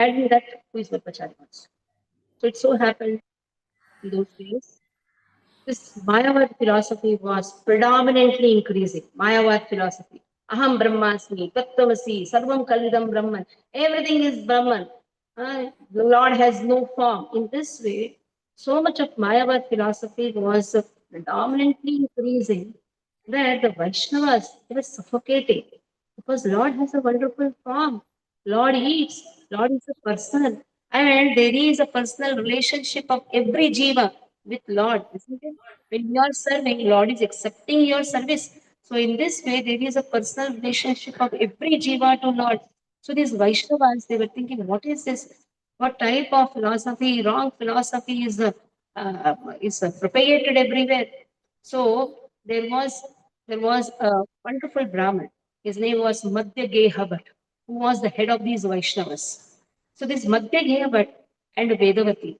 Add that who is Madhavacharya also. So it so happened in those days, this Mayavad philosophy was predominantly increasing. Mayavad philosophy. Aham Brahmasmi, Tattvamasi, Sarvam Kalidam Brahman. Everything is Brahman. The Lord has no form. In this way, so much of Mayavad philosophy was predominantly increasing that the Vaishnavas they were suffocating because Lord has a wonderful form. Lord eats. Lord is a person. And there is a personal relationship of every jiva with Lord, isn't it? When you are serving, Lord is accepting your service. So in this way, there is a personal relationship of every jiva to Lord. So these Vaishnavas, they were thinking, what is this? What type of philosophy, wrong philosophy is propagated everywhere? So there was a wonderful Brahmin. His name was Madhya Geha Bhatt, who was the head of these Vaishnavas. So this Madhya Geha Bhatt and Vedavati,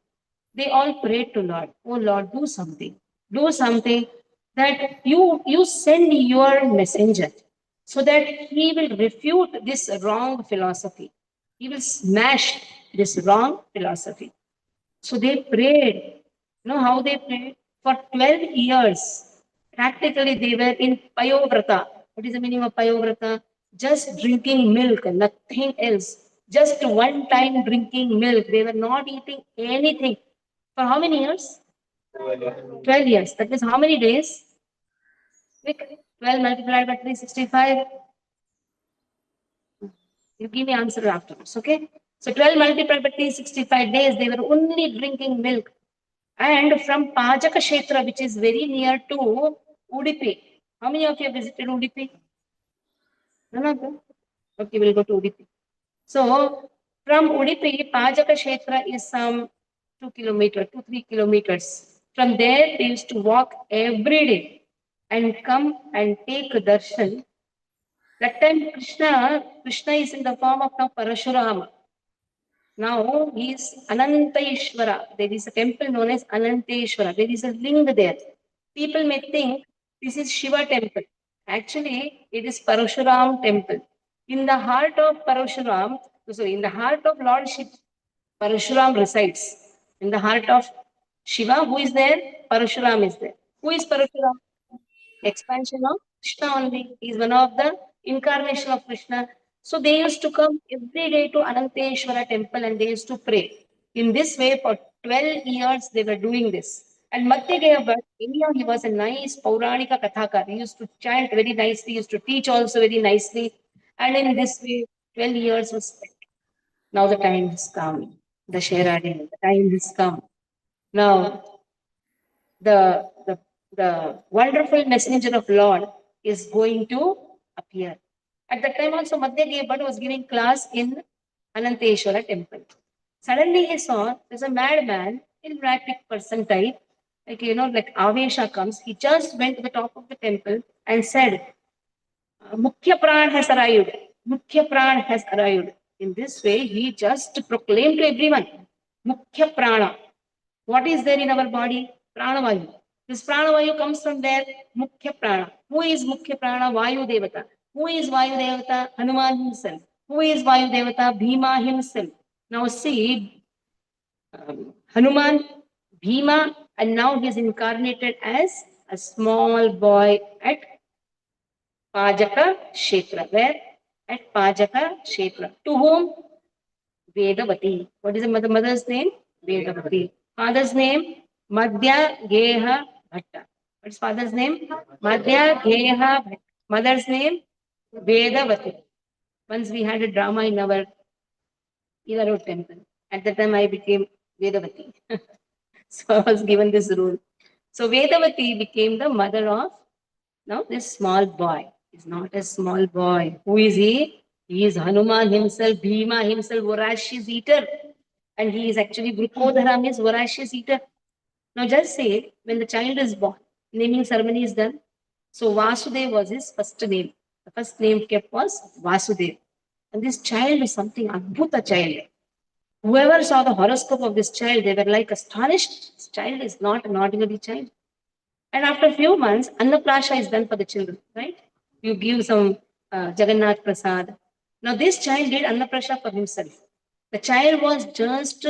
they all prayed to Lord, oh Lord, do something that you send your messenger so that he will refute this wrong philosophy. He will smash this wrong philosophy. So they prayed. You know how they prayed? For 12 years. Practically, they were in Payovrata. What is the meaning of Payovrata? Just drinking milk, nothing else. Just one time drinking milk. They were not eating anything. For how many years? 12 years. That means how many days? Quick. 12 multiplied by 365. You give me answer afterwards, okay? So 12 multiplied by 365 days, they were only drinking milk. And from Pajaka Kshetra, which is very near to Udupi. How many of you have visited Udupi? None of them? Okay, we'll go to Udupi. So from Udupi, Pajaka Kshetra is some 2 kilometers, 2-3 kilometers. From there, they used to walk every day and come and take darshan. That time, Krishna is in the form of now Parashurama. Now he is Ananteshwara. There is a temple known as Ananteshwara. There is a ling there. People may think this is Shiva temple. Actually, it is Parashuram temple. In the heart of Parashuram, sorry, in the heart of Lord Shiva, Parashuram resides. In the heart of Shiva, who is there? Parashuram is there. Who is Parashuram? Expansion of Krishna only. He is one of the incarnation of Krishna. So they used to come every day to Ananteshwara temple and they used to pray. In this way, for 12 years, they were doing this. And Madhya Bhatt, anyhow, he was a nice Pauranika Kathakar. He used to chant very nicely, he used to teach also very nicely. And in this way, 12 years was spent. Now the time has come. The Sheradi, the time has come. Now the the wonderful messenger of Lord is going to appear. At that time also Madhya Bhatt was giving class in Ananteshwara temple. Suddenly he saw there's a madman, erratic person type, like Avesha comes. He just went to the top of the temple and said, Mukhya Pran has arrived. Mukhya Pran has arrived. In this way, he just proclaimed to everyone, Mukhya Prana. What is there in our body? Pranavayu. This Pranavayu comes from where? Mukhya Prana. Who is Mukhya Prana? Vayu Devata. Who is Vayu Devata? Hanuman himself. Who is Vayu Devata? Bhima himself. Now see, Hanuman, Bhima, and now he is incarnated as a small boy at Pajaka Kshetra. Where? At Pajaka Kshetra. To whom? Vedavati. What is the mother's name? Vedavati. Father's name? Madhya Geha Bhatta. What's father's name? Madhya Geha Bhatta. Mother's name? Vedavati. Once we had a drama in our Ila temple. At that time I became Vedavati. So I was given this rule. So Vedavati became the mother of now this small boy. Is not a small boy. Who is he? He is Hanuman himself, Bhima himself, voracious eater. And he is actually Vrikodhara means voracious eater. Now just say when the child is born, naming ceremony is done. So Vasudev was his first name. The first name kept was Vasudev. And this child is something Adbhuta child. Whoever saw the horoscope of this child, they were like astonished. This child is not an ordinary child. And after a few months, Annaplasha is done for the children, right? You give some Jagannath Prasad. Now this child did Annaprasha for himself. The child was just,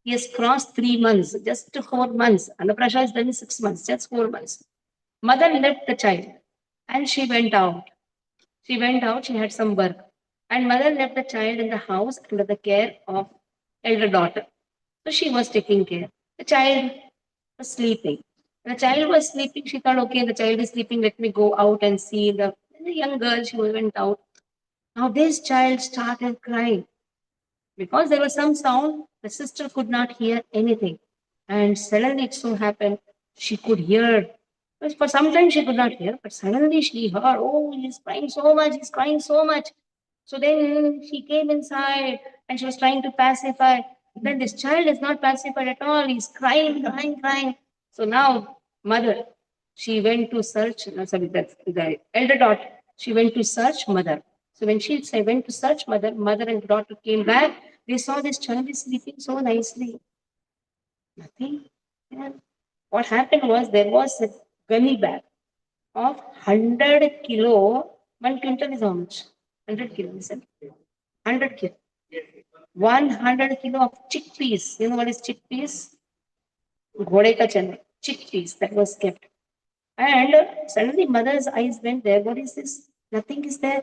he has crossed 3 months, just 4 months. Anaprasha is done 6 months, just 4 months. Mother left the child and she went out. She had some work. And mother left the child in the house under the care of elder daughter. So she was taking care. The child was sleeping. The child was sleeping. She thought, okay, the child is sleeping. Let me go out and see the young girl. She went out. Now this child started crying because there was some sound. The sister could not hear anything, and suddenly it so happened she could hear. But for some time she could not hear, but suddenly she heard, "Oh, he's crying so much! He's crying so much!" So then she came inside and she was trying to pacify. Then this child is not pacified at all. He's crying, crying, crying. So now, mother, she went to search, no, sorry, that's the elder daughter. She went to search mother. So when she went to search mother, mother and daughter came back. They saw this child is sleeping so nicely. Nothing. Yeah. What happened was there was a gunny bag of 100 kilo. 1 quintal is how much? 100 kilo, is it? 100 kilo. 100 kilo of chickpeas. You know what is chickpeas? Ghode ka chana. Chickpeas that was kept. And suddenly mother's eyes went there. What is this? Nothing is there.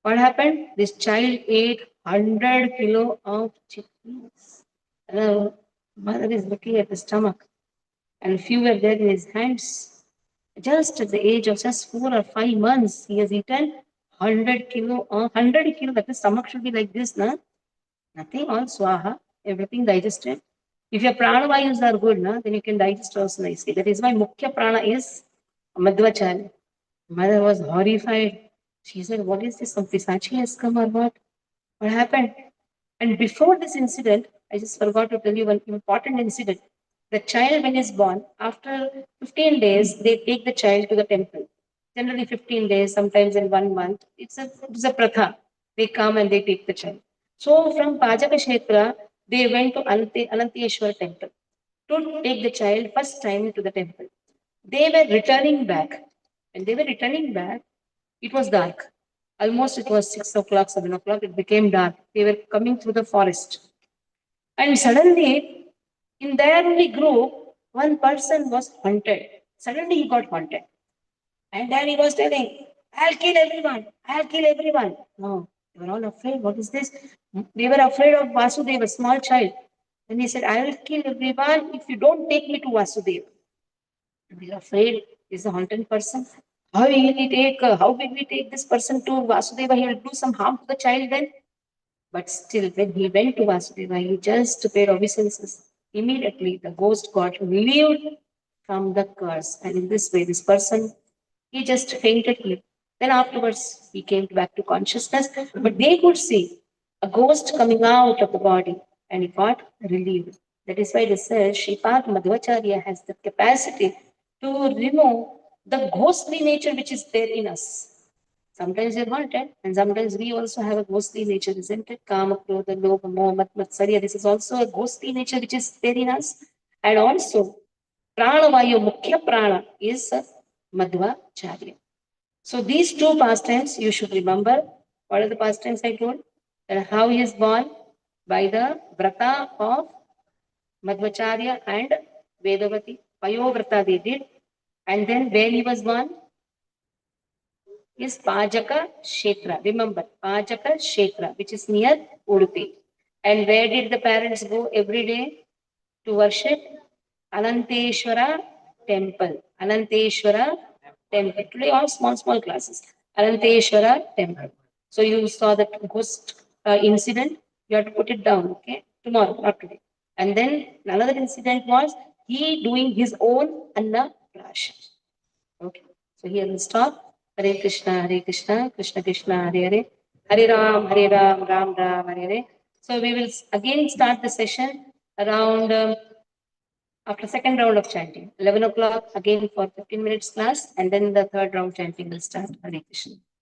What happened? This child ate 100 kilo of chickpeas. And mother is looking at the stomach, and few were there in his hands. Just at the age of just 4 or 5 months, he has eaten 100 kilo, 100 kilo. That the stomach should be like this, na? Nothing, all swaha, everything digested. If your prana vayus are good, na, then you can digest also nicely. That is why Mukhya prana is Madhavacharya. Mother was horrified. She said, what is this? Some pisachi has come or what? What happened? And before this incident, I just forgot to tell you one important incident. The child, when is born, after 15 days, they take the child to the temple. Generally, 15 days, sometimes in 1 month. It's a pratha. They come and they take the child. So, from Pajaka Kshetra, they went to Ananteshwar temple to take the child first time to the temple. They were returning back. When they were returning back, it was dark. Almost it was 6 o'clock, 7 o'clock. It became dark. They were coming through the forest. And suddenly, in their only group, one person was haunted. Suddenly he got haunted. And then he was telling, I'll kill everyone. I'll kill everyone. No, they were all afraid. What is this? They were afraid of Vasudeva, a small child. Then he said, I will kill everyone if you don't take me to Vasudeva. We are afraid is a haunted person. How will we take this person to Vasudeva? He will do some harm to the child then. But still, when he went to Vasudeva, he just paid obeisances. Immediately, the ghost got relieved from the curse. And in this way, this person, he just fainted here. Then afterwards, he came back to consciousness. But they could see a ghost coming out of the body and he got relieved. That is why it says Sripad Madhavacharya has the capacity to remove the ghostly nature which is there in us. Sometimes we're haunted, and sometimes we also have a ghostly nature, isn't it? Kama, Krodha, Lobha, Moha, Mat, Matsarya. This is also a ghostly nature which is there in us. And also, Pranavayu, Mukhya Prana is Madhvacharya. So these two pastimes you should remember. What are the pastimes I told? That how he is born by the Vrata of Madhvacharya and Vedavati. Payovrata they did. And then where he was born is Pajaka Kshetra. Remember, Pajaka Kshetra, which is near Udupi. And where did the parents go every day to worship? Ananteshwara temple. Ananteshwara temple. Today, all small, small classes. Ananteshwara temple. So you saw that ghost incident. You have to put it down, okay? Tomorrow, not today. And then another incident was he doing his own Anna Prashan. Okay. So here we'll stop. Hare Krishna, Krishna Krishna, Hare Hare, Hare Ram, Ram Ram, Hare Hare. So we will again start the session around after second round of chanting. 11 o'clock again for 15 minutes class, and then the third round chanting will start. Hare Krishna.